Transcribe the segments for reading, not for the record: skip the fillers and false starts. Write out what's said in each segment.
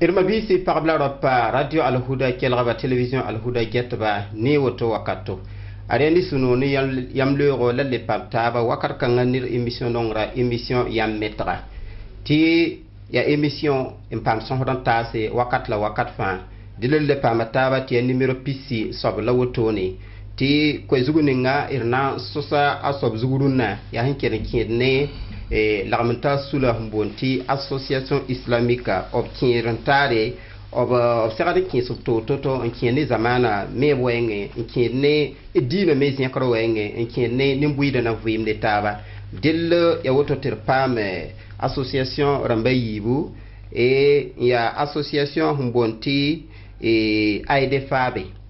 irma bisi pagla ropa radio Al-Huda kelgaba television Al-Huda getba ni woto wakato arendi sunu ni yam lego lalle pamtaba wakar kan nganir émission nongra émission yam metra ti ya émission impam son hodan tase wakat la wakat fa dilele pamtaba ti numéro pisi sob la woto ni ti ko zuguninga irna sosa asob zuguruna ya hinkere kidne l'armenta sula mbonti association islamique of kirantare of sagade kin subto toto en kin ne zamana me wenge en kin ne dina me zin karo wenge en kin ne nimbuida na vim de taba dil ya woto terpame association rambayibu ya association mbonti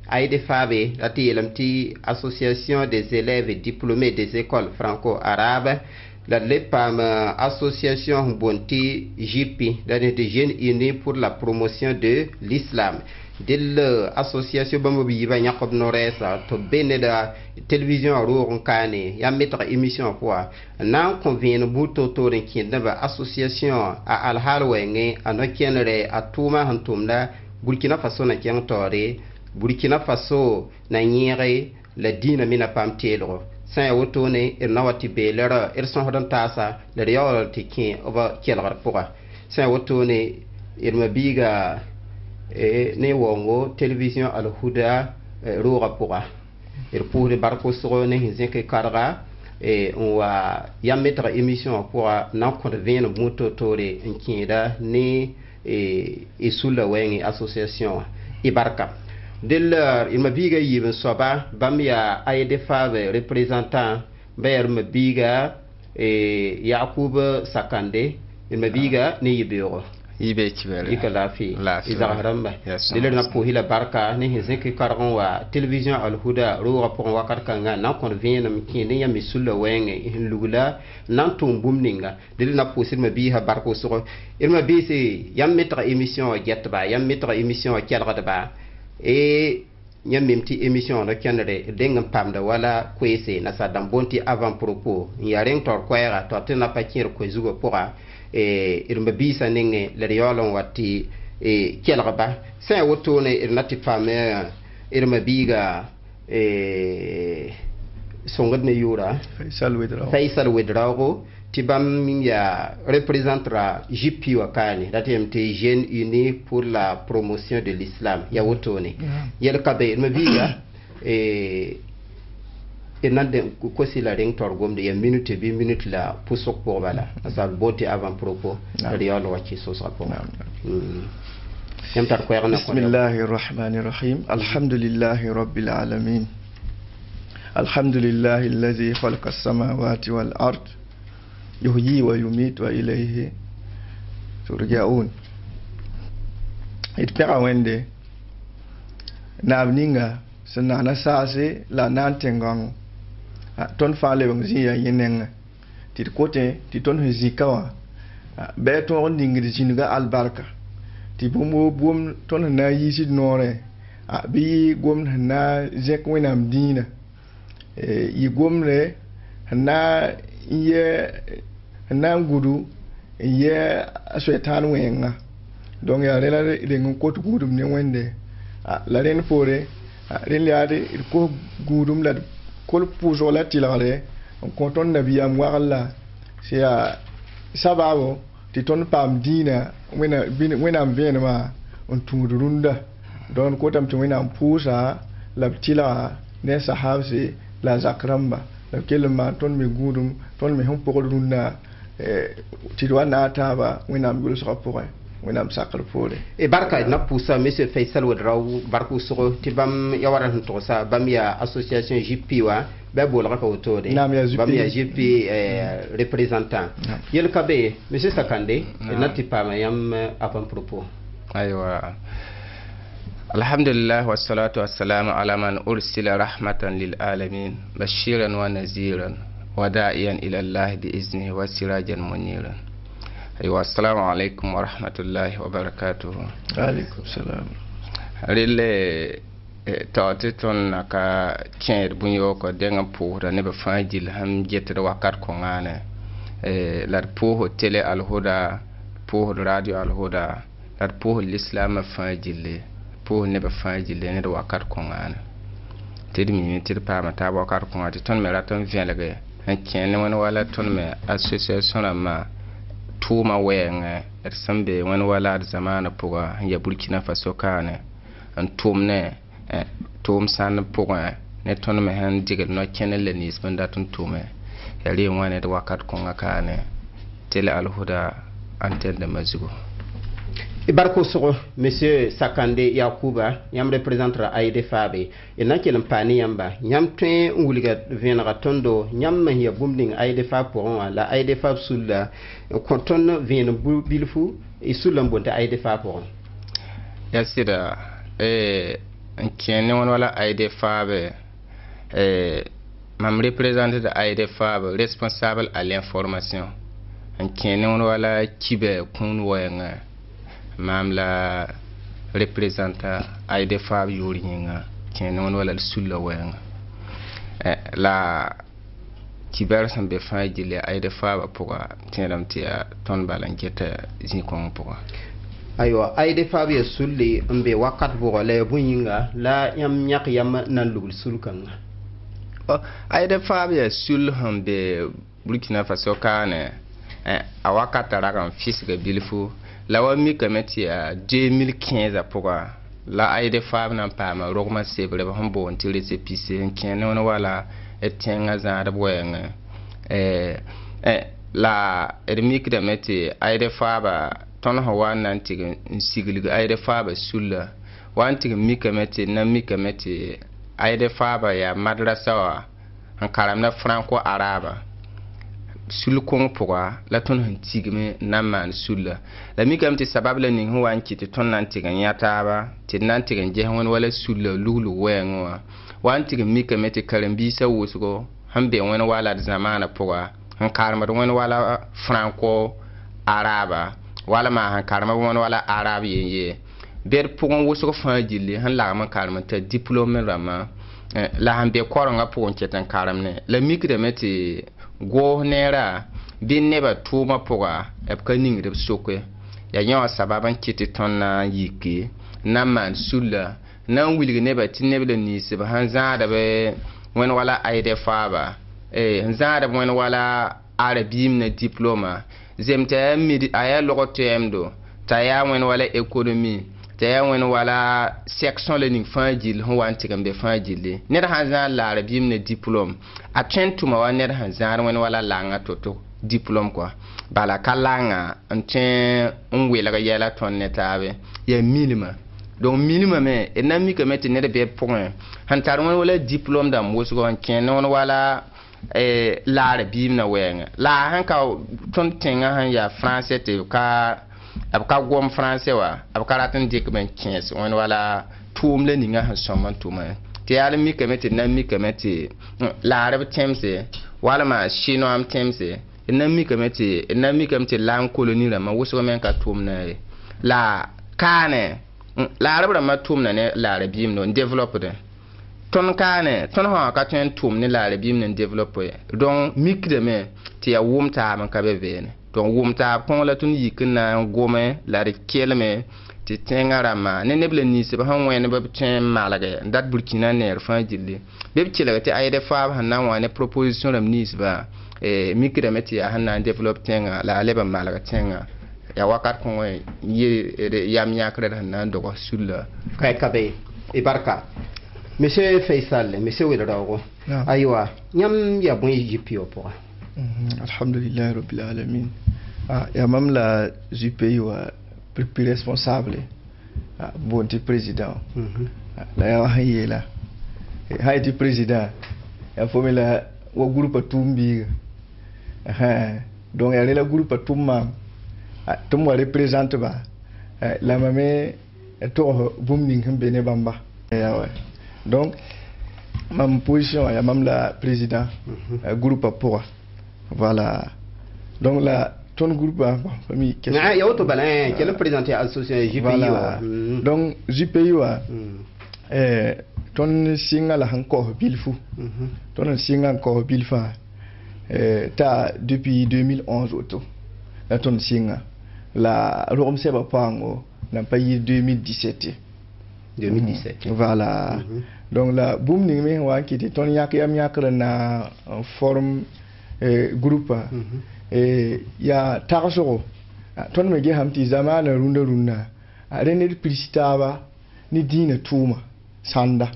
Aide Fabe lati lamti association des élèves diplômés des écoles franco-arabes la LEPAM association Bonti JP de jeunes unis pour la promotion de l'islam de l'association Bambobi va Yakob Noresa to beneda télévision ro kane ya mettre émission quoi nan convient buto to ren kindaba association a al halwenge anokenere atuma hantumda Burkina Faso na kentore Burkina Faso na nyere la dina mina pamtelo sa wotone nawati be lera son hodan tasa le yawal tiki oba kelgar puga sa wotone irma biga ne wongo television Al-Huda roga puga pour le barko so ne hinzeke karga on wa yametra émission pour nan convene moto tore nkida ni sula wengi association ibarka il m'a biga yiben soba bamia Aide Fabe représentant ber me biga Yacoub Sakande il m'a biga ni yibero yibe kibere ikala fi izahramba dile na po hila barka ni hezeki karon wa television Al-Huda ro rapport wa karkanga na kon vien mi kini ya misulla wenge lugula nan tum bumninga dile na po sil ma biha barko so il m'a bi se yam metra émission getba yam metra émission kelgada ba nyamimti émission no kenere dengam pamda wala kwese na sadam bonti avant propos yaren tor kwera to tena pakir ko zugo pora irma bisa ninge le yolon wati kelgaba sa woto ne irnati pame irma biga songad ne yura Faisal Wedrago tibam ya représentera JP wakani datem te jeunes unis pour la promotion de l'islam ya wotone yel kabe me biga nande ko sila ring torgom de ya minute bi minute la pusok pour bala asal boti avant propos riyal wachi so sa pour yam tar ko yarna ko bismillahir rahmanir rahim alhamdulillahi rabbil alamin alhamdulillahi alladhi khalaqa as-samawati wal ard yuhyi wa yumit wa ilayhi turja'un itpera wende nabninga sanana sase la nantengang ton fale bangzi ya yenenga tit kote titon hizikawa be ton ndingri jinga albarka ti bomo bom ton na yisi nore bi gom na zek wenam dina yi gomre na ye nangudu ye aswetan wenga donc ya rela de ngot gudum ne wende la ren pore ren liade ko gudum la kol pujo la tilare on konton nabiyam wala sia sababo ti ton pam dina wena ma on tumurunda don ko tam to wena pusa la tila ne sahabsi la zakramba la kelma ton mi gudum ton mi hon pokol runda ti wana taba wena ngul so pore wena sakal pore barka na pousa monsieur Faisal Wedrago barku so tibam ya waran to sa bam ya association JP wa be bol ka autore bam ya JP représentant yel kabe monsieur Sakande na tipama yam avant propos aywa alhamdulillah wassalatu wassalamu ala man ursila rahmatan lil alamin bashiran wa naziran وداعيا إلى الله بإذنه وسراجا منيرا أيوة السلام عليكم ورحمة الله وبركاته عليكم السلام ريلي تاتيتون نكا كير بنيوكو دينا بوهر نبا فاجل هم جيتر وكار كونغانا لار بوهر تيلي الهدى بوهر راديو الهدى la pour l'islam fa jille pour ne ba fa jille ne wakat ko ngana tedi mi tedi pa ma ta wakat ko ngati ton me raton velege en kene won wala ton me association ma tuma wenga et sambe won wala zamana puga ya Burkina Faso kane an tumne tum san puga ne ton me han digel no kene le nis banda ton tume ya ri wone de wakat ko ngakane tele al huda antenne de mazugo Ibarko Soro, Monsieur Sakande Yakuba, yam représentera Aïde Fabe, et n'a qu'il pani yamba, yam train ou liga viendra tondo, yam mahia booming Aïde Fab pour la Aïde Fab sous la canton vient bilfou et sous l'embonte Aïde Fab pour Yassida, qui est non wala Aïde Fab, mam représenté de Aïde Fab, responsable à l'information, qui est non wala Kibe kun wenga. Mam la représenta Aïde Fab yuringa qui non wala sulla wenga la kibar sam be fa jile Aïde Fab poga tenam tia ton balanketa zinkon poga aywa Aïde Fab ya sulli mbe wakat bo le bunyinga la yam nyak yam nan lugul sulkanga Aïde Fab ya sul hambe Burkina Faso kane a wakata ragan fisga bilfu la wa mi kameti a 2015 pourquoi la Aïde Fab n'a pas ma rogma sebre ba hombo on tire se pisse en ken on wala etenga za da boyenga la ermi kameti Aïde Fab ton ho wan nan tige sigli Aïde Fab sulla wan tige mi kameti na mi kameti Aïde Fab ya madrasa wa an karamna franco araba sul kong pourquoi la ton hantigme naman sulla la mi kam ti sabab la ning huwan ki ti ton nan tigan yataba ti nan tigan je hon wala sulla lulu wenwa wan tigan mi kam ti karambi sa wusgo hambe won wala zamana pourquoi han karma won wala franco araba wala ma han karma won wala arabe ye ber pourquoi wusgo fa jilli han la ma karma ta diplôme rama la hambe koronga pourquoi ketan karamne la mi kam ti go nera bin neba tuma poga epka ningre sokwe ya nyawa sababan kiti tonna yiki naman sulla nan wilgi neba tinebele ni se ba hanza da be wen wala Aïde Fab hanza da wen wala arabim na diploma zemta midi aya logotemdo taya wen wala économie taya wen wala section learning fangil ho wanti gambe fangil ne da hanza la arabim na diplôme a tentuma wa ne da hanza wen wala langa toto diplôme quoi bala kalanga ante onwe la yela tonne tabe ya minima donc minima me enami que mette ne be point hantar wen wala diplôme da mosugo an ken non wala la arabim na wenga la hanka ton tenga han ya français te ka abka gom français wa abka ratin dik ben 15 on wala tum le ninga han somman tuma ti ala mi kamete na mi kamete la arab temse wala ma chino am temse na mi kamete la colonie la ma woso men ka tum na la kane la arab ma tum na ne la arabim no développer ton kane ton ha ka ten tum ne la arabim ne développer donc mikre me ti ya wum ta man ka be vene donc wum ta kon la tun yikna gome la de kelme ti tengara ma ne neble ni se ba han wene ba ten malaga dat Burkina ner fa jilli be chila ti Aïde Fab hanan wa ne proposition ram ni ba mikre me ti hanan develop tenga la leba malaga tenga ya wakat ko ye yam nyakre hanan do ko sulla kay kabe ibarka Monsieur Faisal, Monsieur Wilrago, aywa, nyam ya bon JP au point. Alhamdulillah Rabbil Alamin. Ya même la JP wa plus responsable. Bon président. La ya haye la. Haye président. Ya faut la au groupe Tumbi. Donc ya le groupe Tumma. Tum wa représente ba. La mamé to booming bene bamba. Ya ouais. Donc, ma position, il y a même la président groupe pour voilà. Donc là, ton groupe famille question. Il y a autre balin qui est le président de l'association JPI. Voilà. Donc JPI ton singa la encore bilfou. Ton singa encore bilfa. Depuis 2011 auto. La ton singa la rom seba pango n'a pas eu 2017. 2017. Voilà. Donc la boom ni me wa qui était ton yak yam yak na forme groupe et ya tarso ton me ge hamti zamana runda rene plisitaba ni dina tuma sanda.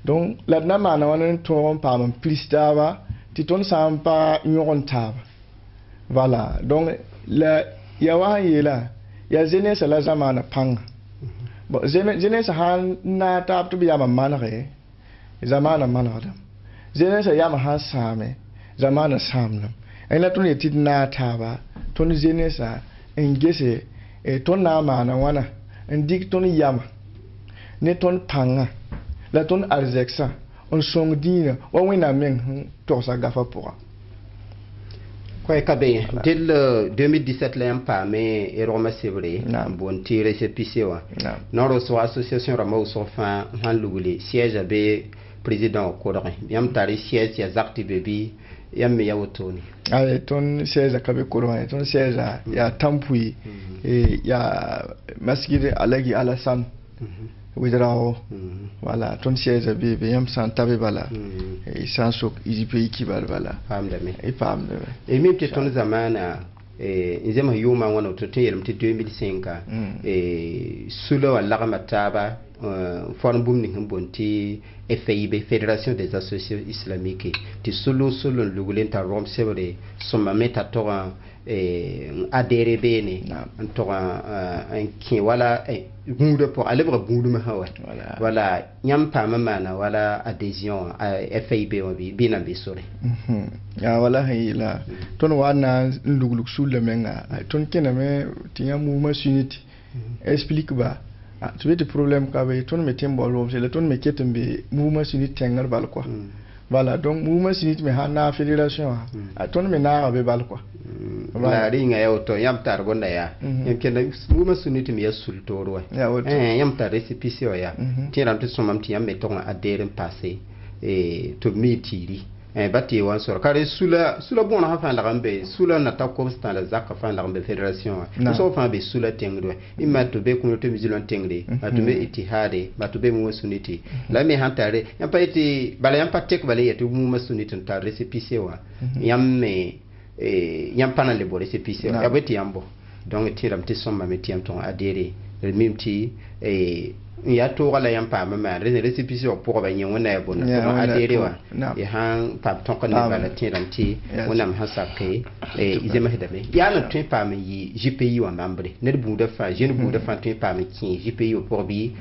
Donc la na mana wana ton pa man plisitaba ti ton sampa nyon taba. Voilà. Donc la ya wa yela ya jeunesse la zamana pang. Bon, jeunesse han na tap to biya manare zamana manadam jeunesse ya ma ha same zamana samnam ai la tun yeti na taba ton jeunesse engese e ton na mana wana ndik ton yama ne ton panga la ton arzeksa on song dina wa wina men to sa gafa pour Quoi kabe dès 2017 là pas mais et Roma c'est vrai bon tirer ce pissewa non reço association Roma au sofa han lugule siège abe président au Kodre yam tari siège ya zakti bebi yam me yawtoni ale ton siège akabe Kodre ton siège ya tampui et ya masjid alagi alasan Ouidrao, voilà, ton siège à bébé, yam sans tabe bala, et sans souk, ils y payent qui bala, et pas et même que ton zamana, ils aiment yuma one ou tout, il y a 2005, et sous le laramataba, forme booming bonti, FIB, Fédération des Associations Islamiques, tu solo le goulenta Rome, c'est vrai, son mameta torrent. Adhéré bene en torrent un qui voilà bourde pour aller voir bourde ma voilà nyam pa mama voilà adhésion à FIB bien ambitieux ya voilà la ton wana nduguluk sul le menga ton kename tinya mouvement suniti explique ba tu veux des problèmes qu'avec ton me timbolo c'est le ton me ketembe mouvement suniti tengar bal quoi voilà donc mouvement suniti me hana fédération ton me na abe bal quoi la ringa ya auto yam tar gonda ya yam kenda muma suniti mi yasul toro yam tar récépissé ya tiram to somam ti yam meton adere passé et to mitiri bati wan sor kare sula bona ha fa la gambe sula na ta constant la zakka fa la gambe fédération so fa be sula tengdo imma to be kuno to musulman tengde to be itihade ma to be muma suniti la me hantare yam pa iti bala yam pa tek bala yetu muma suniti ta récépissé wa yam me yam pana le bore c'est ya beti yambo donc tiram ti somma me tiam ton adéré le même ti ya to wala yam pa ma récépissé pour ba nyen wona bon adéré wa e han pa ton ko ne bala tiram ti wona ma hasake izema hedame ya na tin pa me yi JPI wa membre ne bu de fa jeune bu de fa tin pa me ki JPI pour bi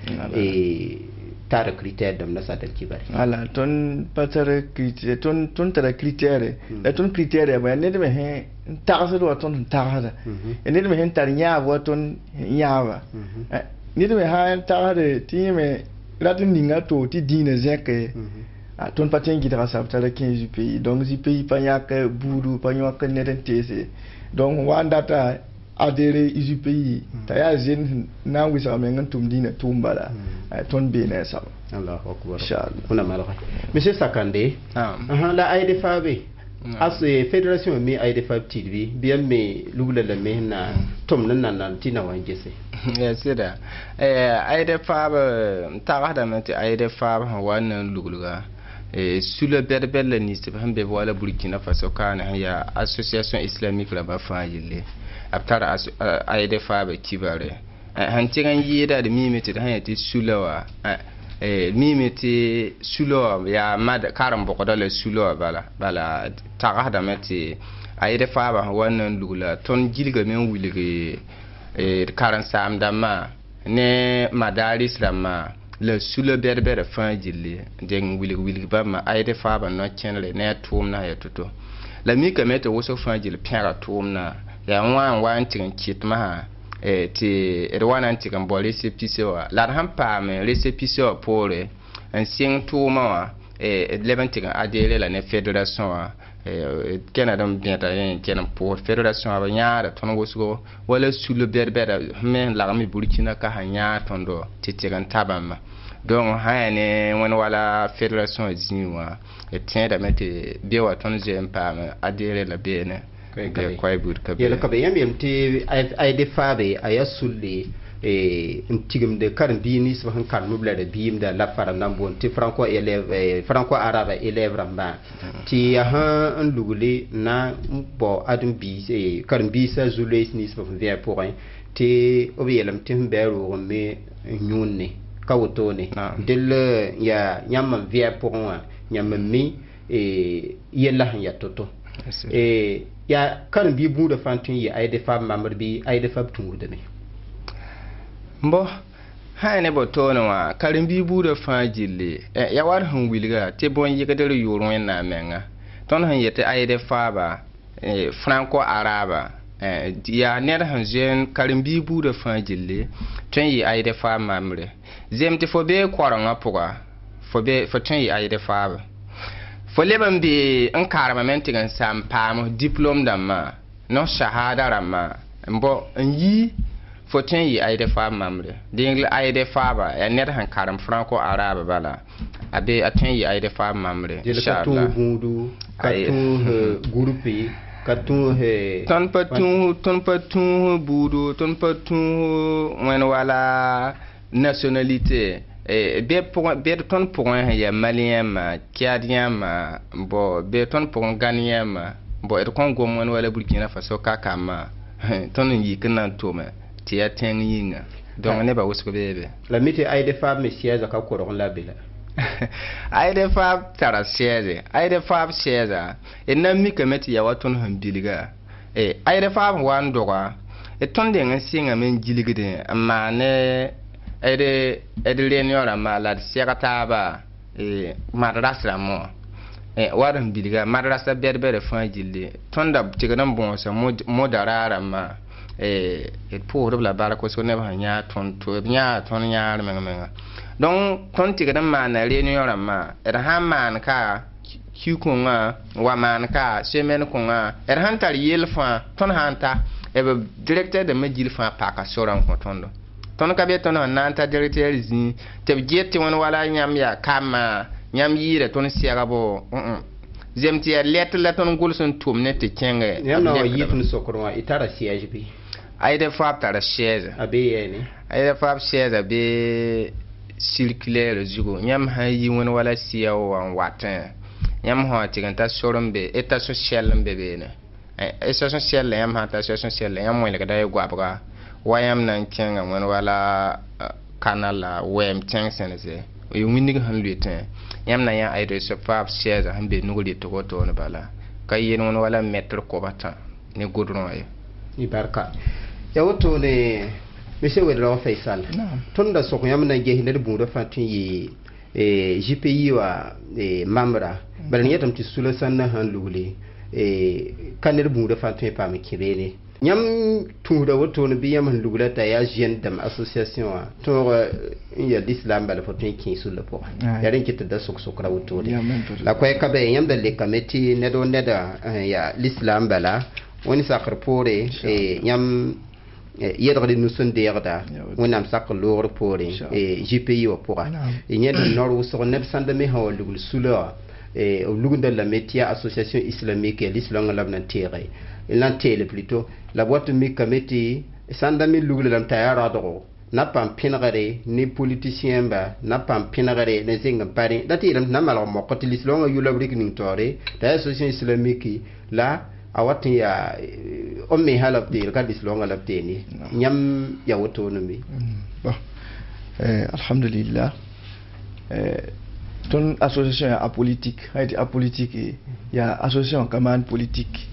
tar critère dam na sadal kibari ala ton patare critère ton tar critère la ton critère ba ne de he tarse do ton tarse ne de he tar nya wa ton nya wa ne de ha tarse ti me la tin ninga to ti dine zeke ton patin gidra sa tar 15 pays donc si pays pa nya ka buru pa nya ka ne den tese donc wanda ta adere izu pays ta ya zen na wisa mengan tum dina tumbala ton bene sa Allahu akbar inshallah kuna malaka monsieur Sakandé la AIDFAB as fédération mi AIDFAB TV bien me lugula la me na tom nan tina wangese sida AIDFAB ta da mate AIDFAB wannan luguluga sur le berbel ni se hambe wala Burkina Faso kana ya association islamique la ba fa yille aptara AIDFAB kibare hantiran yida da mimiti da hayati sulawa mimiti sulawa ya mad karam bokoda le sulawa bala taga da meti AIDFAB wannan lugula ton gilga men wulige karan sam dama ne madaris lama le sula berbere fa jille den wulige ba ma AIDFAB no chenle ne tumna ya tuto la mi kamete woso fa jille pera tumna ya wan tin kitma ti erwana ti kan bo récépissé wa la hampa me récépissé pour un sing touma wa leben ti kan adéré la ne fédération wa Canada bienta kenan pour fédération wa nyaara ton wosugo wala sur le berbere men la mi Burkina ka hanya tondo ti kan tabama donc hayane won wala fédération ziniwa tienda mete biwa ton jempa adéré la bene yel kabe yam ti AIDFAB aya sulli tigum de karbi ni so han kan mubla de bim da la faram nan bon ti franco élève franco arabe élève ramba ti ha un lugule na bo adum bi karbi sa zulé ni so via pour un ti obiyelam ti mbero me nyunne kawtone del ya nyam via pour un nyam mi yella ya toto ya karbi bu da fantin yi ay de fam mamar bi ay de fab tungu de me mbo hayne bo tono wa karim bi bu da fajille ya war han wilga te bon yigadere yoron na menga ton han yete ay de faba franco araba ya ner han jen karim bi bu da fajille ton yi ay de fam mamre zemte fo be koranga puga fo ton yi ay de faba fo leban bi an karama mentigan sam pam diplôme dama no shahada rama mbo yi fo ten yi ay de fa mamre dingle ay de fa ba ya net han karam franco arabe bala abe aten yi ay de fa mamre inshallah bundu katu groupe katu he ton patu budu ton patu wen wala nationalité be ton pour un ya malien kiadien bo be ton pour un ghanien bo et Congo mon wala Burkina Faso kakama ton yi kana to me tia ten yinga donc ne ba wosko bebe la miti ay de femme siège ka ko ron la bila ay de femme tara siège ay de femme siège et na mi kameti ya waton han biliga ay de femme wan doga et ton de nsinga men jiligide amma ne ede lenyora mala siagata ba madrasa mo waran biliga madrasa berbere fajille tonda tigadam bon sa modarara ma pour la bala ko so ne ba nya ton to nya ton nya menga donc ton tigadam mana lenyora ma ha man ka kikunga wa man ka semen kunga hantar yelfa ton hanta directeur de majilfa paka soran ko tondo ton ka beto no nanta directeur zi te jeti won wala nyam ya kama nyam yire ton siaga bo zemti ya let la ton gulsun tum ne te kenge nyam no yitun sokorwa itara siège bi ay de fab tara siège abe yene ay de fab siège abe circulaire zugo nyam ha yi won wala siya wan watin nyam ho tiganta sorombe eta social mbebe ne station social yam ha ta station social yam mo le kada y gwabga wayam nan kenga won wala kanala wem tensense o windig han lutin yam na ya ay de so fab siège han be nuguli to goto ne bala kay yen won wala mettre ko bata ne godron ay ibarka ya woto ne monsieur Wedra Faisal tunda so yam na je hinder bu do fatin yi GPI wa mamra bal ni yatam ti sula sanna han luguli kaner bu do fatin pa mi kibene nyam tuda woto ne biyam han lugula ta ya jeune dam association to ya l'islam bal fatin ki sur le port ya ren kitta da sok ra woto la ko ka be yam da le committee ne do ne da ya l'islam bala woni sakar pore nyam yedre nous son derda wonam sak lor pore GPI wa pora nyed nor so ne sande me hawl lugul sula lugunda la métier association islamique et l'islam labna tere l'antele plutôt la boîte mi committee sande me lugul lam tayara do na pam pinagare ni politicien ba na pam pinagare ne zinga pare dati ram na malo mo ko l'islam yu labrik ning tore la association islamique la awati ya omme halabde ka dislonga labde ni nyam ya woto no mi bon alhamdulillah ton association apolitique haiti apolitique ya association commande politique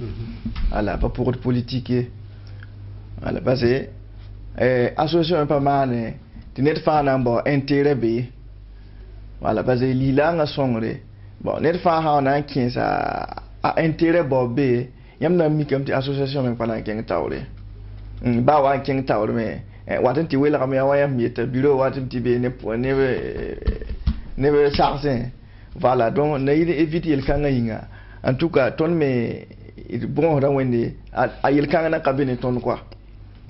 ala pas pour politique ala base association pas mal net fa na bo intérêt be wala base lilanga songre bon net fa ha na kinsa a intérêt bo be yam na mi kam ti association men pana keng tawre ba wa keng tawre me watin ti wela kam ya wa yam yeta bureau watin ti be ne be charger voilà donc na il éviter el kanga yinga en tout cas ton me bon ra wende a il kanga na kabine ton quoi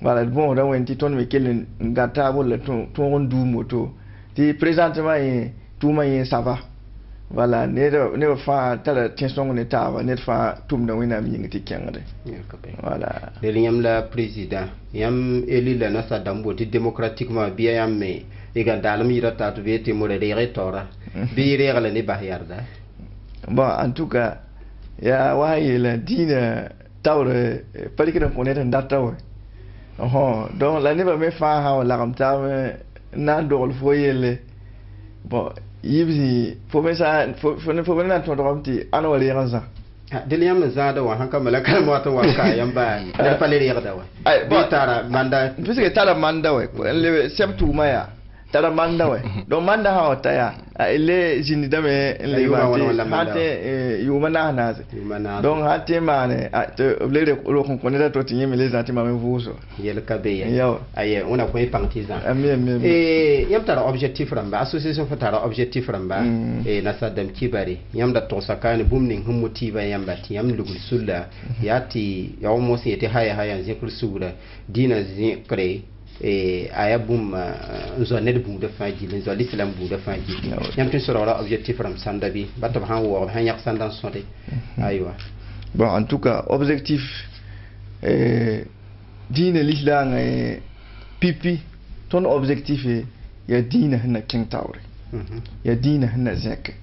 voilà bon ra wende ton me kelen ngata bo le ton du moto ti présentement tout ma yin ça va voilà ne fa tala tension ne tawa ne fa tum da wina mi ngi tikengre voilà de yam la président yam eli la nasa dambo ti démocratiquement bien yam me e ga dalam yira ta to beti mo de retora bi régler ne ba yarda bon en tout cas ya waye la dina tawre palikina ko ne ndata wa donc la ne ba me fa ha la kam ta na dol foyele bon yibzi fo me sa fo na to domti ana wali ranza de yam zada wa hanka malaka mo to wa ka yamba da pale yarda wa bi tara manda puisque tara manda wa le septu maya tara manda wa donc manda ha taya ele jini dame le hate yuma na naze donc hate mane le ro kon koneda to tinye mele zanti mame vuso yel kabe ya aye on a ko partisan yam tara objectif ramba association fa tara objectif ramba na sadam kibari yam da to sakane bumning hum motiva yam bati yam lugul sulla yati ya almost yete haya zikr sura dina zikre aya bum zone de bum de faji le zone l'islam bum de faji yam tin sura objectif ram sanda bi batam han wo han yak sandan sonde aywa bon en tout cas objectif dine l'islam pipi ton objectif ya dine na king tawre ya dine na zek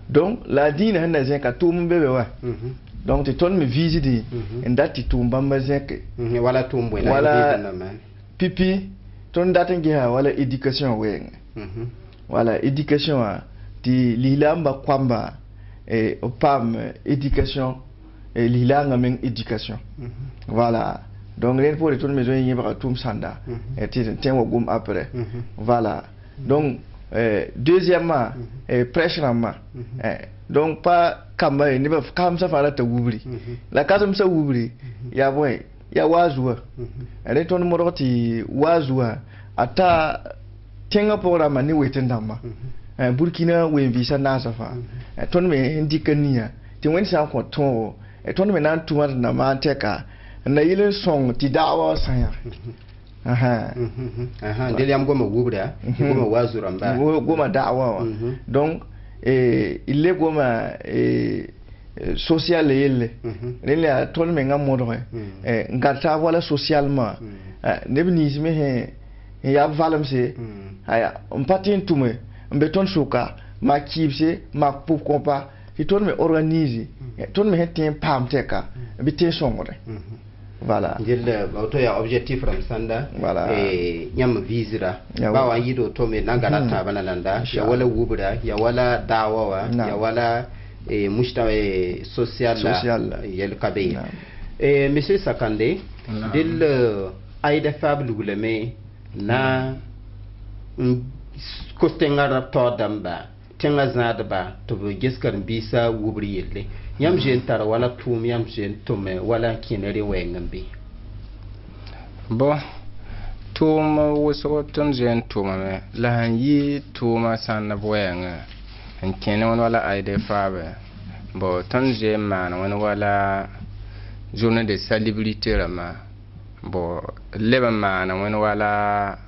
donc la dine na zek tum bebe wa donc tu tournes me visiter et date tu mbamba zek wala tumbo wala pipi ton date ngia wala éducation weng wala éducation ti lilamba kwamba opam éducation et lilanga men éducation voilà donc rien pour retourner maison y ba tum sanda et tiens au gum après voilà donc deuxièmement prêchement donc pas kamba ni ba kam sa fara ta wubri la kasam sa wubri ya boy ya wazua ale ton moroti wazua ata tenga programa ni weten dama burkina we visa na safa ton me indikania ti wen sa ko ton ton me nan tuma na ma teka na yile song ti dawa sanya de yam goma wubra goma wazura mba goma dawa donc il est comme social il est a tout le monde mort ngata voilà socialement ne binisme he ya valam se aya on patin tume beton suka ma kibse ma pou kompa il tourne me organiser tourne me hen pam teka bitin songore voilà jelle auto ya objectif ram sanda voilà nyam visira ba wa yido to me nangala ta banalanda ya wala wubra ya wala dawa ya wala mushtawa social yel kabe monsieur Sakande dil aida fable guleme na ko tenga to damba tenga zadba to geskar bisa wubri yelle yam jentar wala tum yam jentume wala kinere wengambi bo tum wuso ton jentuma me la yi tuma sanna boyanga en kene wala aide fabe bo ton je man wala journée de salubrité rama bo leba man wala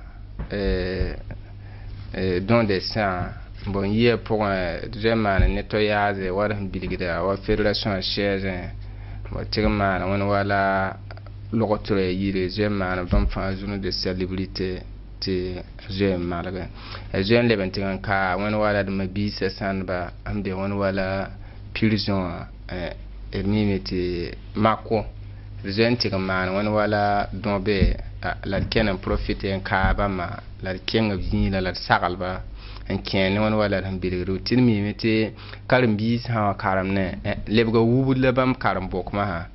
don de sang bon hier pour vraiment nettoyage wala bilgida wa fédération chaise bon tirman wala lokotre yire vraiment van fa journée de célébrité te je malaga jeune le bentingan ka wala de mabisa sanba ambe wala prison mimiti mako jeune tirman wala dombe la ken profiter ka ba ma la ken vini la sagalba en ken wala han bilgiro tilmi mete karim bis ha karam ne lebgo wubul lebam karam bokma ha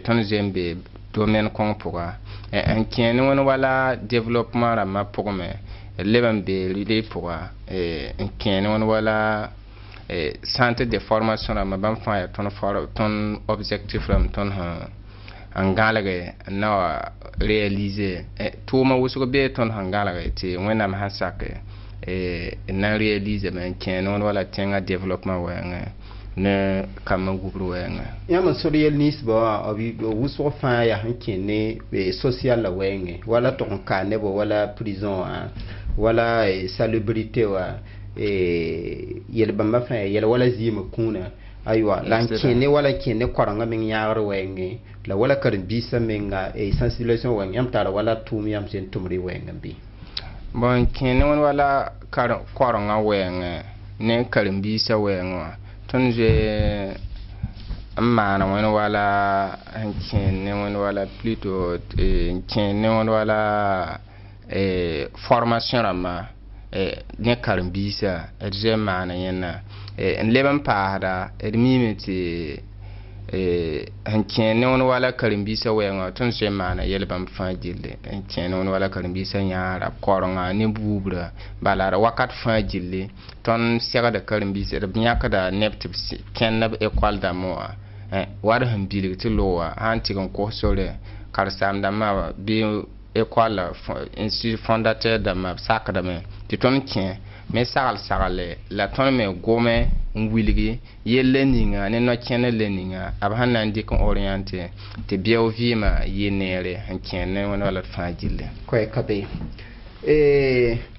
ton jembe domaine kon pourra en ken wala développement ra ma pour me lebam be l'idée pourra en ken wala centre de formation ra ma bam fa ton objectif ram ton angalage na réaliser tout ma wusu be ton angalage te wena ma hasake na réaliser men ken wala tenga développement wa ne kama gubru wenga yama social nis ba abi wuso fa ya hankene social la wenge wala ton kane bo wala prison wala salubrité wa yel bamba fa yel wala zima kuna aywa lan kene wala kene koranga min yaar wenge la wala karim bisa menga sensibilisation wenge yam tara wala tum yam sen tumri wenge bi bon kene wala koranga wenge ne karim bisa wenge ton je amana wala kene wala plutôt kene wala formation rama ne karim bisa je mana yana en leban paada mimiti han kene wala karim bisa wenga ton je mana yelbam fajille en kene wala karim bisa nyaara koronga ne bubra balara wakat fajille ton sega da karim bisa da nyaka da nepti ken na école da moa wada han bilig ti lowa han tigon ko sole karsam da ma bi école institut fondateur da ma sakada me ti ton ken mais sagal la ton me gome wiligi yelle ninga ne no kene le ninga abhanna ndi ko orienté te biaw vima yenere han kene wala fajille koy kabe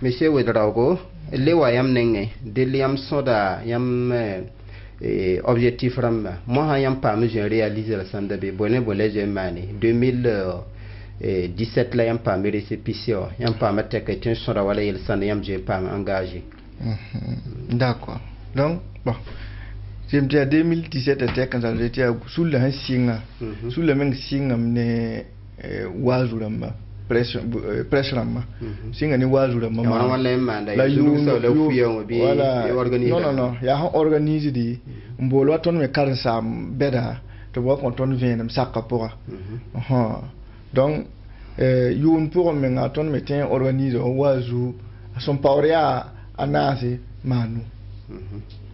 monsieur Wedraogo le wayam nenge deliam soda yam objectif ram mo ha yam pa me réaliser la sandabe bonne je mani 2017 la yam pa me récépissé yam pa ma tek tin soda wala yel san yam je pa engagé. D'accord. Donc, bon, j'aime bien 2017 était quand j'étais sous le singa, sous le même singa ne wazurama, pressrama, singa ni wazurama. La non, il y a organisé des mbolo ton me karsa beda to bo kon ton vient me sakapora. Donc, youn pour me ngaton me ten organisé wazu son pauria anase manu.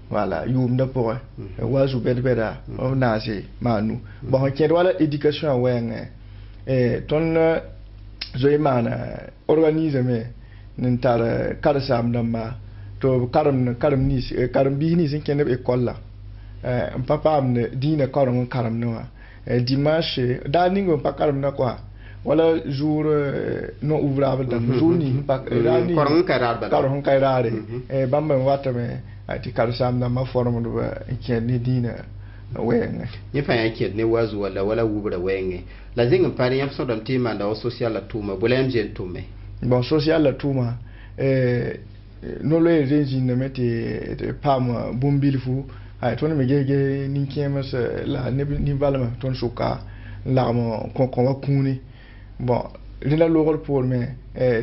Voilà, yum da pour wazu bedbeda nase manu. Bon, ken wala éducation wenge ton zoymana organise me ntar karsam dama to karam ni karam bi ni sin ken école la papa amne dina karam no dimanche da ningo pa karam na quoi wala jour non ouvrable dans jour ni pas rani karon kairare bamba wata me ati karsam na ma forme do ni dina wenge ni fa yake ne wazu wala wubra wenge la zinga pari yam so dam tima da social la tuma bolem je tume bon social la tuma no le régime meti pam bumbilfu ay ton me gege ni kema la ni balma ton suka la mo kon wa kuni. Bon, il a l'oral pour mais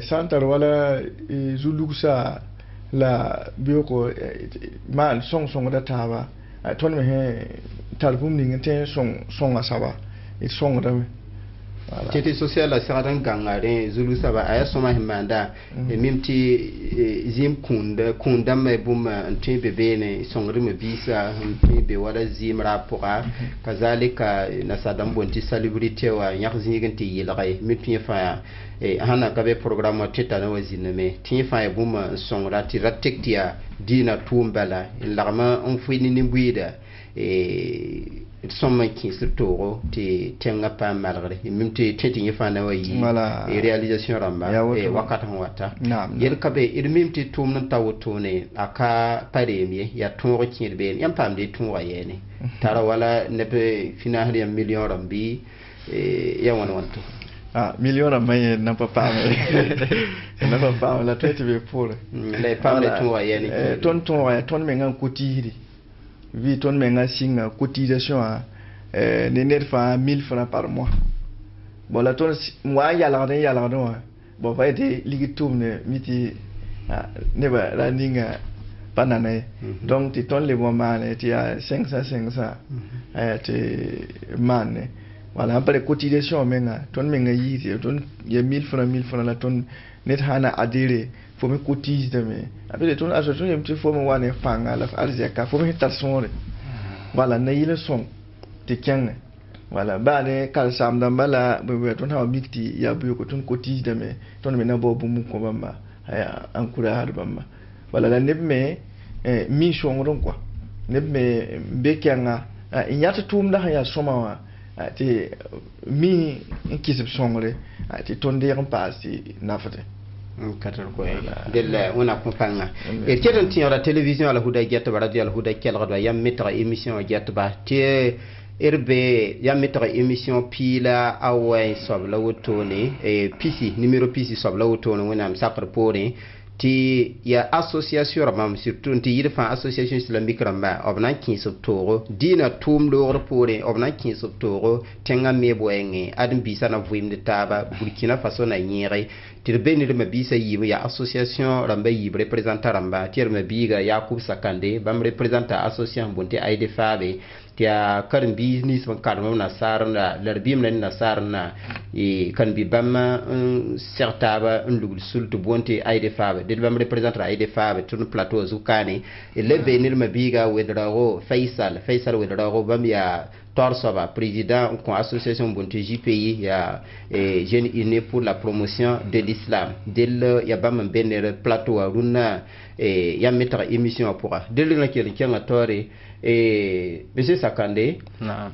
Santar wala Zuluxa la bioko mal son datava ton me talbum n'ingente son asaba et son dame. Tete social la saradan gangare Zulu saba aya soma himanda e mimti zim kunda me buma ntin bebene songri me bisa ntin be wala zim rapora kazalika na sadam bonti salubrité wa nyakzi ganti yilay mimti fa e hana kabe programme teta na wazina me tin fa buma songra ti ratektia dina tumbala lagma on fini ni buida somma qui se toro te tenga pa malgré même te tingi fa na wayi et réalisation ramba et wakata wata yel kabe il même te tum nan tawtone aka paremie ya toro kirbe yam pam de tun wayene tara wala ne be final ya million rambi ya wana wanto million ramay na papa na papa la tête be pour les pam de tun wayene ton me ngan kotiri vi ton menga singa cotisation ne net fa 1000 francs par mois bon la ton moi yala no bon va être ligitum ne miti ne ba la ninga panane donc ti ton le moment ti a 500 te man voilà après cotisation menga ton menga yi ton y 1000 francs la ton net hana adhérer faut me cotise de me après ton association y me faut me wane fanga la arzeka faut me tar sonre voilà na yile son te kyang voilà ba ne kal sam da bala be ton ha mikti ya bu ko ton cotise de me ton me na bobu mu ko bamba aya encourager bamba voilà la ne me mi shongron quoi ne me be kyanga inyata tum da ya soma wa te mi kisib songre te ton de ram pasi nafate katar ko del wona ko fanga e kedan ti la télévision la huda jetta ba radio la huda kel gado yam metra émission jetta ba te erbe yam metra émission pila away sob la wotone e pisi numéro pisi sob la wotone wona am sakar pore ti ya association ramam surtout ti yirfa association islamique ramba obna kin subtoro dina tum lor pore obna kin subtoro tenga meboenge adin bisa na vuim de taba Burkina Faso na nyere ti beni de mabisa yibu ya association ramba yibu representant ramba ti mabiga Yakub Sakande bam representant association bonte aide fabe tia karin business ban karma na sarna larbim na sarna e kan bi bam certaba lugul sultu bonte aide fabe de bam representant aide fabe tun plateau zukani e le benir mabiga wedrago Faisal wedrago bam ya Torsoba président con association bonte JPI ya jeune unis pour la promotion de l'islam del ya bam benir plateau runa ya mettre émission pour del na kelin tore monsieur Sakande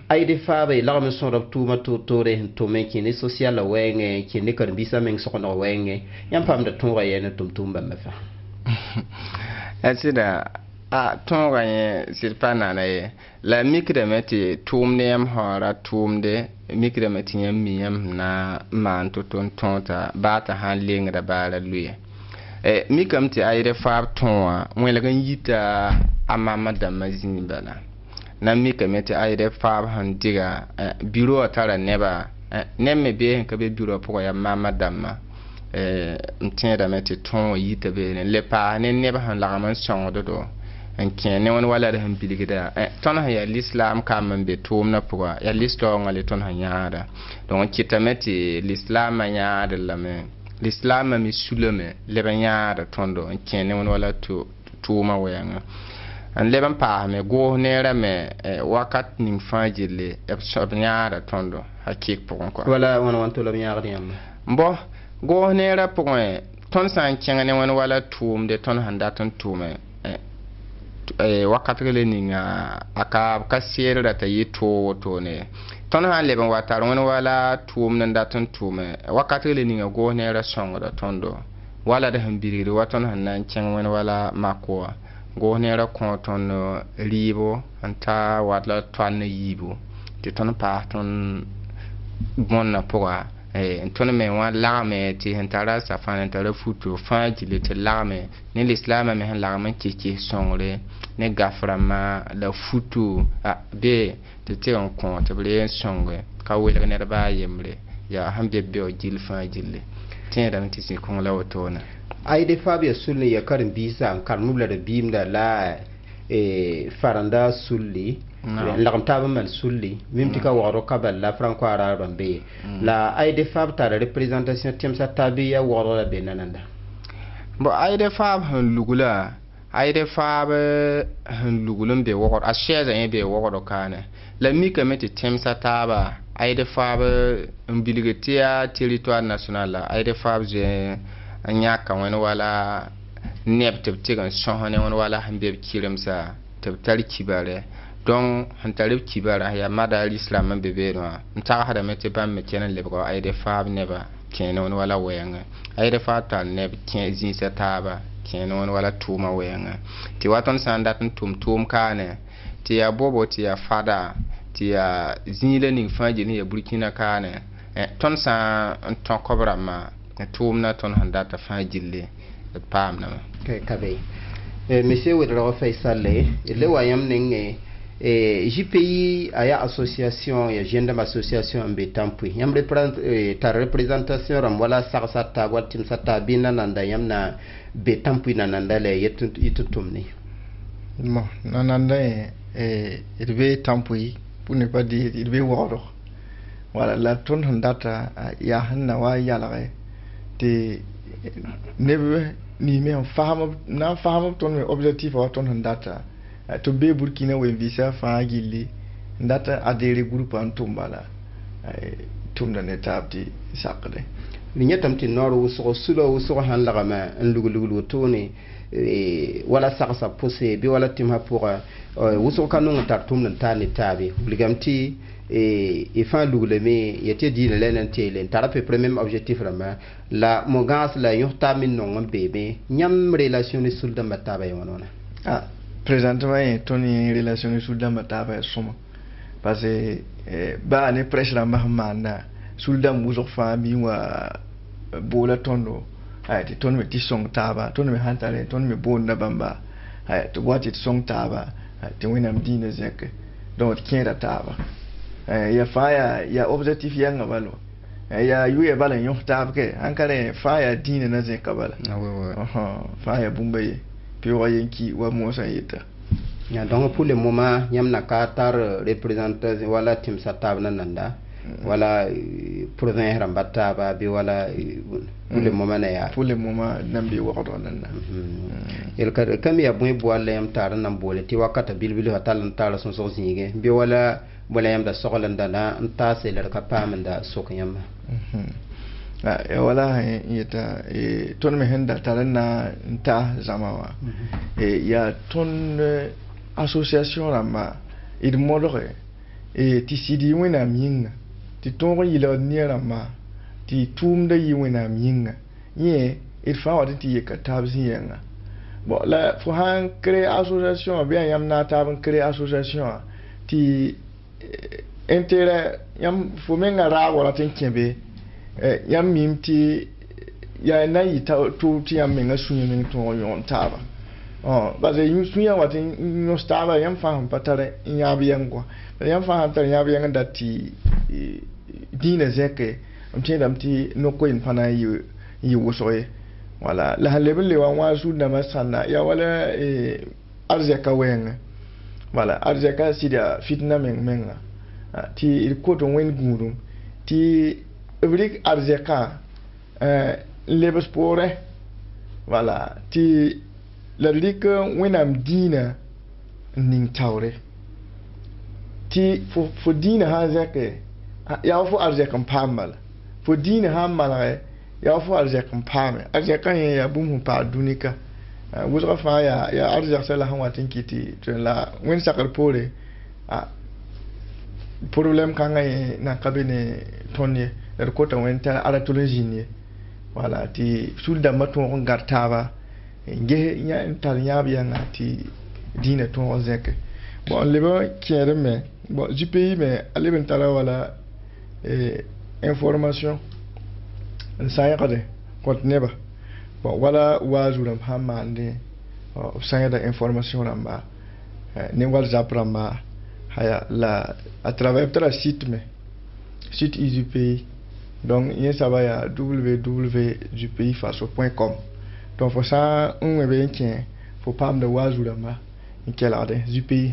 aide fabe la me son rap tuma tore to men kini social wenge kini kan bisa men so kono wenge yam pam da tonga yene tumba mefa asida tonga ye sirpana na ye la mikre meti tumne yam hora tumde mikre meti yam miyam na man to tonta bata han lengra bara luye mikam ti aide fab tonwa mwela gan yita amama da mazini bana na mikam ti aide fab han diga biro tara neba nemme be ka be biro poko ya mama damma mtenda meti ton yita be le pa ne neba han la man songo do en kene won wala da han biligida ton ha ya l'islam kam be tumna poko ya l'islam ngale ton ha nyaada donc kitameti l'islam nyaada la me l'islam mi sulame lebanyara tondo kene won wala tuma wayanga an leban pa me go nera me wakat ning fajile ebanyara tondo hakik pokon ko wala won wanto lebanyara yam mbo go nera pokon ton san kengane won wala tumde ton handa ton tume wakat gele ninga aka kasiyere da tayi to ne ton han leben watar won wala tum nan da ton tume wakati le ninga go ne ra songo da tondo wala da hambiri waton han nan chen won wala makwa go ne ra ko ton ribo anta wala ton yibo ti ton pa ton bonna poa ton me wa la me ti hantara sa fan tara futu fa jile te la me ne l'islam me han la me ki songre ne gaframa la futu be te tiran kon te ble songre ka wele ne ba yemre ya hambe be o jil fa jille tin da mti si kon la wotona aide fabia sulli ya karin bisa an karnula da bimda la faranda sulli la kamtaba mal sulli mimti ka waro kabal la franco arabe be la aide fab ta représentation temsa tabiya waro la benananda bo aide fab han lugula aide fab han lugulum be woro a sheza yin be woro kana la mika meti temsa taba aide fab mbiligetia territoire national la aide fab je anyaka wen wala neb tebtigan sohane won wala hambe kirimsa tebtar kibare don hantarib kibara ya mada islam bebe no nta hada mete bam me kenan lebgo aide fab neba kenan wala wayanga aide fata neb ken zin setaba kenan wala tuma wayanga ti waton sandat tum kane ti ya bobo ti ya fada ti ya zinle ning faji ni ya Burkina kane ton sa ton kobra ma tumna ton handata fajille pam na ke kabe monsieur Wedro Faisal le wayam ning JPI aya association ya gender association ambe tampui yam ta représentation ram wala sarsata watim sata bina nanda yamna be tampui nanda le yitutumni bon nanda il be tampui pour ne pas dire il be woro wala la ton data ya hanna wa yala te nebe ni me faham na faham ton objectif wa ton data to be Burkina we visa fa gilli ndata adere groupe an tumbala tumda ne tabti sakle ni nyatamti noro wuso sulo wuso han lagama en lugulu toni wala saksa posé bi wala tim ha pour wuso kanu tar tumna tani tabi ligamti et fin lugleme yete di le nan tele tara pe premier objectif rama la mo gas la yurta min non bebe nyam relation ni sulda mataba yonona présentement toni relation ni sulda mataba soma parce que ba ne presse la mahmanda sulda muzo fami wa bola tondo ay ti ton me ti song taba ton me hantale ton me bonda bamba ay to wati song taba ti winam dina zek donc kien taba ya faya ya objectif ya ngabalo ya yuye bala yon tab ke ankare faya dine na zin kabala faya bumbaye puis wayenki wa mosa yita ya donc pour le moment nyam na katar représentants wala tim satab na nanda wala province rambata ba bi wala pour le moment na ya pour le moment nambi waqdo nanda el kam ya boy boale yam tar nam bole ti wakata bilbil hatal tar son so zinge bi wala wala yam da soxlanda na nta se le ka pamanda sokiyam wala yeta ton me henda tarana nta zamawa ya ton association rama il modore ti sidi wena minga ti ton yilo nierama ti tumda yi wena minga ye il fa wadi ti ka tabzi yenga bon la fo han créer association bien yam na tab créer association ti intérêt yam fo menga ra wala tin kembe yam mimti ya na yita to ti yam menga sunye men to yon taba ba ze yu sunya watin no staba yam faham patare nyabi yangwa yam faham tar nyabi yang dati dina zeke amte damti no ko in fana yi wosoye wala la halebele wa su da masana ya wala arzeka wenga wala arzeka sida fitna menga ti il ko don wen guru ti ebrik arzeka lebes pore wala ti la lika wenam dina ning tawre ti fo dina ha zake ya fo arzeka pamal fo dina ha malare ya fo arzeka pame arzeka ya bum pa dunika wuzra fa ya arzeka sala han watin kiti to la wen sakar pore problème kanga na kabine tonye der kota wenta aratologie ni wala ti sulda maton gartaba nge nya intar nya biya ngati dina ton zeke bon leba kere me bon du pays me aleben tara wala information sayade kontneba bon wala wazuram hamande sayada information ramba ne wal zapramba haya la à travers le site ISUPI donc il ça va à www.jupaysfaso.com donc faut ça on est bien faut pas me wazu là ma quel ade ISUPI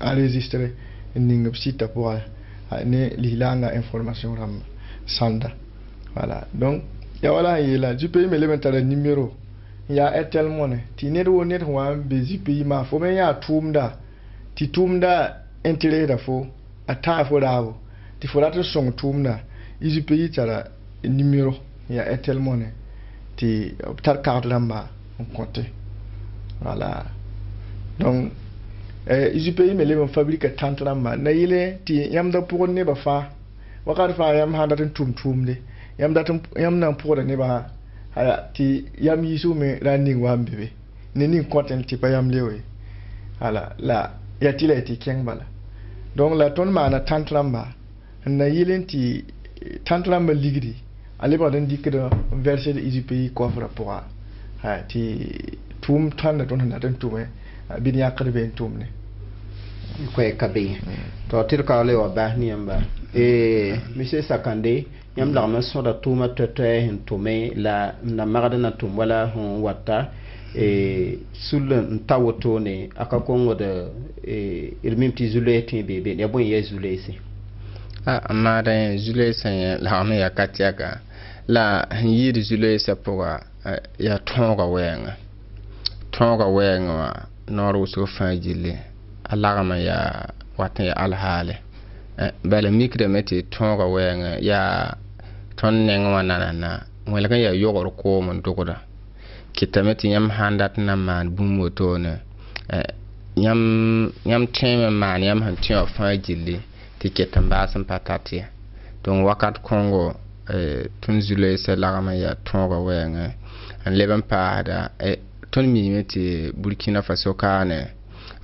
enregistré ning site pour ne lilanga information ram sanda voilà donc ya wala il la ISUPI me le numéro il y a Airtel Money ti ne do ne wa be ISUPI ma faut me ya tumda ti tumda intérêt da fo ata fo dawo ti fo lati song tumna ISUPI tara numéro ya Airtel Money ti tar carte lamba on compte voilà donc ISUPI me le fabrique tant lamba na yile ti yam da pour ne ba fa wakar fa yam handa tum de yam na pour ne ba hala ti yam yisu me running wa mbebe ne ni compte ti pa yam lewe hala la ya tila ti keng bala donc la ton mana tantlamba na yilenti tantlamba ligri ale ba den dikda verser de ISUPI coffre pour ha ti tum tan na ton na den tume bin yakre ben tumne ko e kabe to tirka le wa bahni amba monsieur Sakande yam la ma so da tuma tete hin tume la na magada na tum wala hon wata sul ntawoto ne aka kongo de ilmimti zuleti bebe ne bon ye zulesi amara zulesi la me ya katiaka la yiri zulesi poa ya tonga wenga noru so fajile alagama ya watan ya alhale bala mikre meti tonga wenga ya tonneng wanana wala ya yogor ko mon dogoda kitameti yam handat na man bumoto ne yam teme man yam han tiyo fajili tɩ ket n baas n pa tat ye donc wakat kõngo tõnd zu-loeesã lagm n yaa tõoga wɛɛngẽ n leb n paasda tõnd miime tɩ burkina faso kaane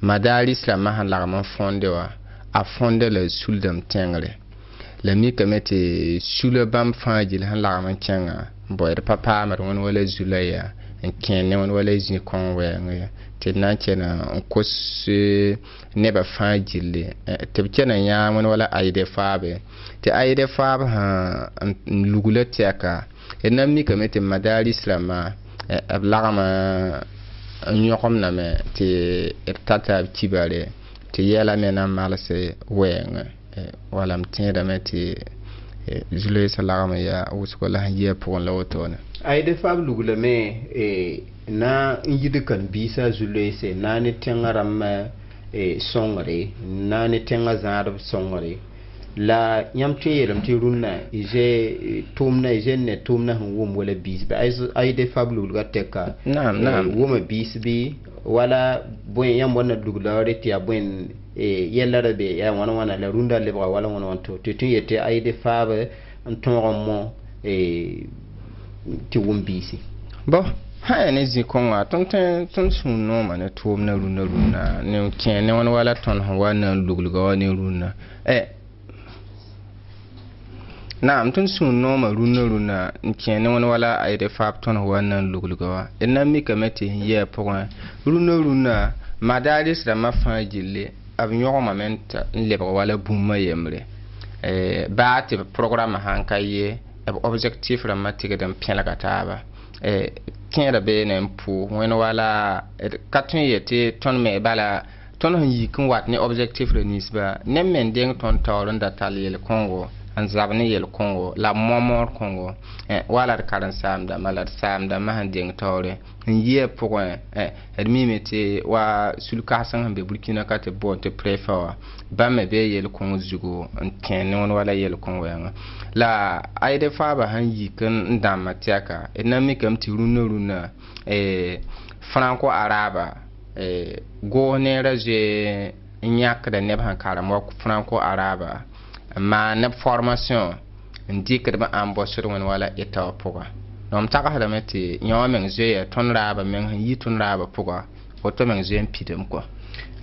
madaris rãmbã sẽn lagm n fõnde wa a fõnda la suldame tẽngre la mikame tɩ sula bãmb fãa gill sẽn lagm n kẽngã n boɛd pa paamd wẽnd wala zu-la yaa n kẽ ne wẽnd wala zĩ-kõng wɛɛngẽ ya tɩ d na n kẽna n kos nebã fãa gilli tɩ b kẽna yãa wẽnd wala ayde faabe tɩ ayde faab sẽn n lugla tɛka d na n mikame tɩ madaris rãmbã b lagm n yõgemname tɩ d tata b kibare tɩ yɛla me na n malse wɛɛngẽ wala m tẽedame tɩ zu-loeesã lagm n yaa wʋsgo la sẽn yɩa pʋgẽ la wotone ayde faab luglame na n yɩd kan biisã zu-loeese na ne tẽngã rãmb sõngre na ne tẽngã zãadb sõngre la yãmb tõe yeelame tɩ rũnnã tʋʋmdã y ne tʋʋmdã sẽn wʋm wala biis bɩ ayde faab luglgã tɛka wʋma biis bɩ wala bõe yãmb wa na lugla re tɩ yaa bõe yɛla ra be yaa wãna la rũndã lebga wala wãn to tɩ tõe yetɩ ayde faab n tõog n mo tɩ wʋm biisi bon sã yaa ne zĩ-kõngã tõnd sũur noomã ne tʋʋmdã rũnnã ne kẽ ne wãn wala tõnd sẽn wa na n luglga wa ne rũnnã naam tõnd sũur noomã rũnnã n kẽ ne wãn wala ayde faab tõnd sẽn wa na n luglga wa d na n mikame tɩ sẽn yɩa pʋgẽ rũnnã madaris rãmbã fãa gilli b yõgemame n lebg wala bũmba yembre baa tɩ b programa sãn ka ye b objectif rãmbã tɩgd n pẽlga taaba kẽeda beene n pʋʋs wẽnd wala ka tõe n yetɩ tõnd me bala tõnd sẽn yik n wat ne objectif ra ninsba ne me n deng tõnd taoor n da tall yel-kõngo n zab ne yel-kõngo la mõmor kõngo wala d karen-saamdãmbã la d saamdãmbã sẽn deng taoore n yɩa pʋgẽ d miime tɩ wa sul-kagsẽng sẽn be burkina ka tɩ boond tɩ prefa wa bãmb me bee yel-kõng zugu n kẽ ne wẽnd wala yel-kõng wɛɛngã la ayde faaba sẽn yik n dãmbã tɛka d na n mikame tɩ rũnnã franco araba goos neerã zoe n yãkda neb sẽn karem wa franco araba maa neb formation n dɩkdb ãmbosd wẽnd wala eta wã pʋga m tagsdame tɩ yã wã meng zoeya tõnd raaba meng sẽn yi tõnd raaba pʋga woto meng zoe n pidem kɔ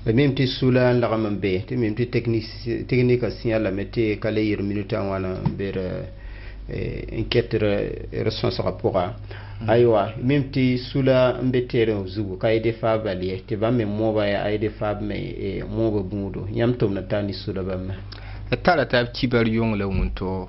la mim tɩ sula n lagm n be tɩ mim tɩ technique sĩa lame tɩ ka le yɩr minutã wãna n ber n ket d sõsga pʋga aywa mim tɩ sula n be teer zugu ka ayde faab bal ye tɩ bãmb me mooba ya ayde faab me mooba bũudo yãmb tʋmda taa ne sula bãmb me tara tab kibar yong la wũnto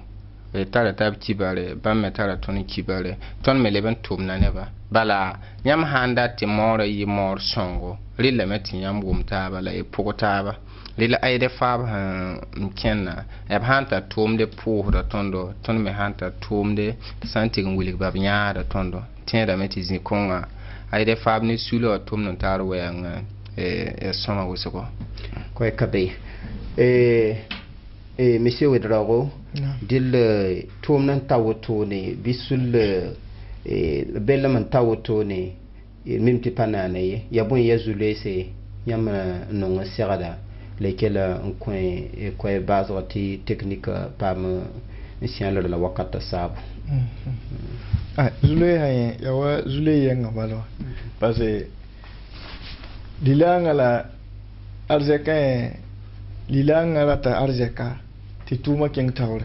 tara tab kibare bãmb me tara tõnd kibare tõnd me leb n tʋmna nebã bala yãmb sãn dat tɩ moorã yɩ moor sõngo rɩlame tɩ yãmb wʋm taaba la y pʋg taaba rɩla ayde faab sẽn kẽnna b sãn tar tʋʋmde pʋʋsda tõndo tõnd me sãn tar tʋʋmde tɩ sã n tɩg n wilgba b yãada tõndo tẽedame tɩ zĩ-kõngã ayde faab ne sula wa tʋmd n taar wɛɛngã ya sõma wʋsgo koy ka be monsieur Wedrago dil tʋʋmd n ta wotone bisul belem n ta wotone mim tɩ pa naana ye ya bõe ya zu-loeese yãmb n nong n segda la kela n kõ baasg tɩ technique paam n sẽalr la wakata saabo zu-loeesã yẽ ya wa zu-loe yɛngã bala wa parce que lilaangã la arzɛkã lilaangã rata arzɛka tɩ tʋʋmã kẽng taoore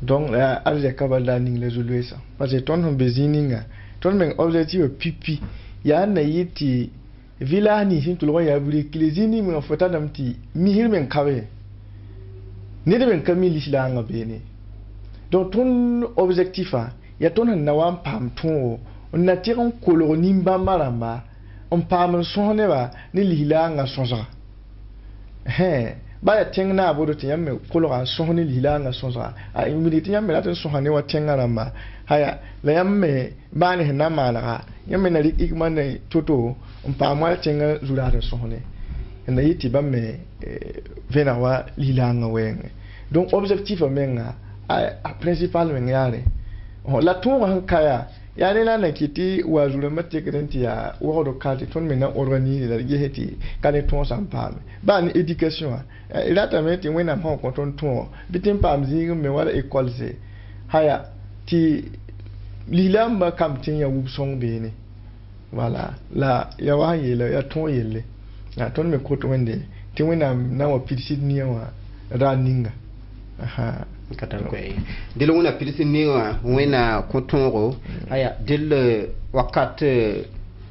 donc la arzɛka bal daa ning la zu-loeesã parce que tõnd sẽn be zĩig ninga tõnd meng objectif pipi yaa n na yɩ tɩ village nins sẽn tʋlg n yaa burikile zĩig ning mengã fo tadame tɩ misr meng kabe ned meng ka mi lislaangã beene donc tõnd objectifã yaa tõnd sẽn na wa n paam tõogo n na tɩg n kolg nin-bãmbã rãmba n paam n sõs nebã ne lislaangã sõsga ba ya tẽng na bodo tɩ yãmb me kolga n sõs ne lislaangã sõsga a yĩmd tɩ yãmb me rat n sõsa ne wa tẽngã rãmba haya la yãmb me baane sẽn na n maanega yãmb me na rɩk ikmã ne to n paam wa tẽngã zu-raad n sõs ne n na yɩ tɩ bãmb me vẽneg wa lislaangã wɛɛngẽ donc objectifã menga a principal meng yaare la tõogã sẽn ka yaa ya ne na kiti wa zura mate krenti ya wo do kati ton mena organiser la geheti kane ton sam pam ba ni education ila ta meti wena ma ko ton ton bitin pam zi me wala école se haya ti lilamba kam tin ya wub song be ne voilà la ya wa yele ya ton yele na ton me ko to wende ti wena na wa pirsit ni wa raninga aha katan ko dil wona pilisi ni wena kotongo aya dil wakat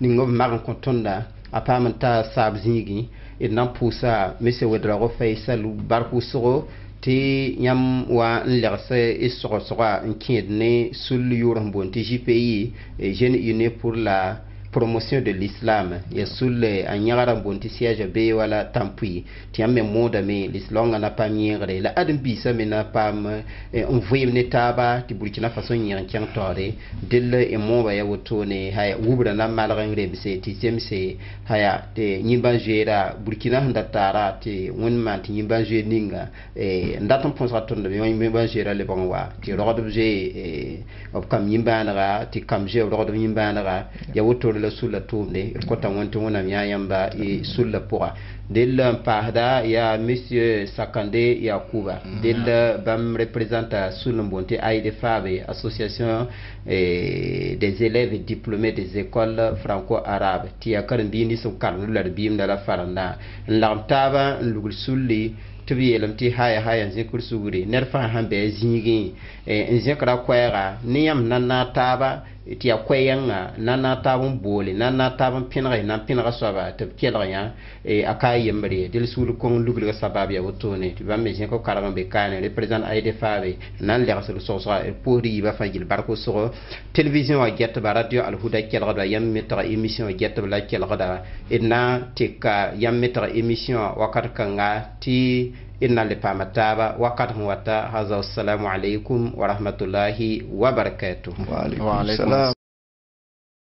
ni ngob mar kotonda apamanta sab zingi nan pousa monsieur wedra go faisal barku soro ti nyam wa nlerse isoro sora nkidne sul yuram bonti JPI et jeune uni pour la promotion de l'islam ya sulle anyara bonti siège be wala tampui ti amme moda me l'islam na pa miere la adam bi sa me na pa on voye ne taba ti Burkina Faso nyen kyan tore dille e moba ya wotone haya wubra na malran rebse ti semse haya te nyimba jera Burkina ndatara ti wonman ti nyimba je ninga ndatam ponsa tonde me nyimba jera le bonwa ti rodobje of kam nyimba na ti kamje rodobje nyimba na ya wotone la sulla tourne ko tan wonto wona mi yamba e sulla poa del pahda ya monsieur Sakande Yakuba del bam représente sulla bonté aide fabe association des élèves diplômés des écoles franco-arabes ti akar bini so karnu lar bim dala faranda lamtaba lugul sulli tibi yelamti haya zikur suguri nerfa hambe zingi nzekra kwera niyam nanna taba ti akwayanga nanna tabun bole nanna tabun pinra nan pinra soba te kelya akai yembre dil sul kon lugul sabab ya wotone ti bamme jen ko karam be kane represent aide fawe nan le rasul so pori ba fajil barko so télévision wa get ba radio al huda kelga da yam metra émission get la kelga da inna tika yam metra émission wakat kanga ti inna le pamataba wakat wata haza assalamu alaikum wa rahmatullahi wa barakatuh wa alaikum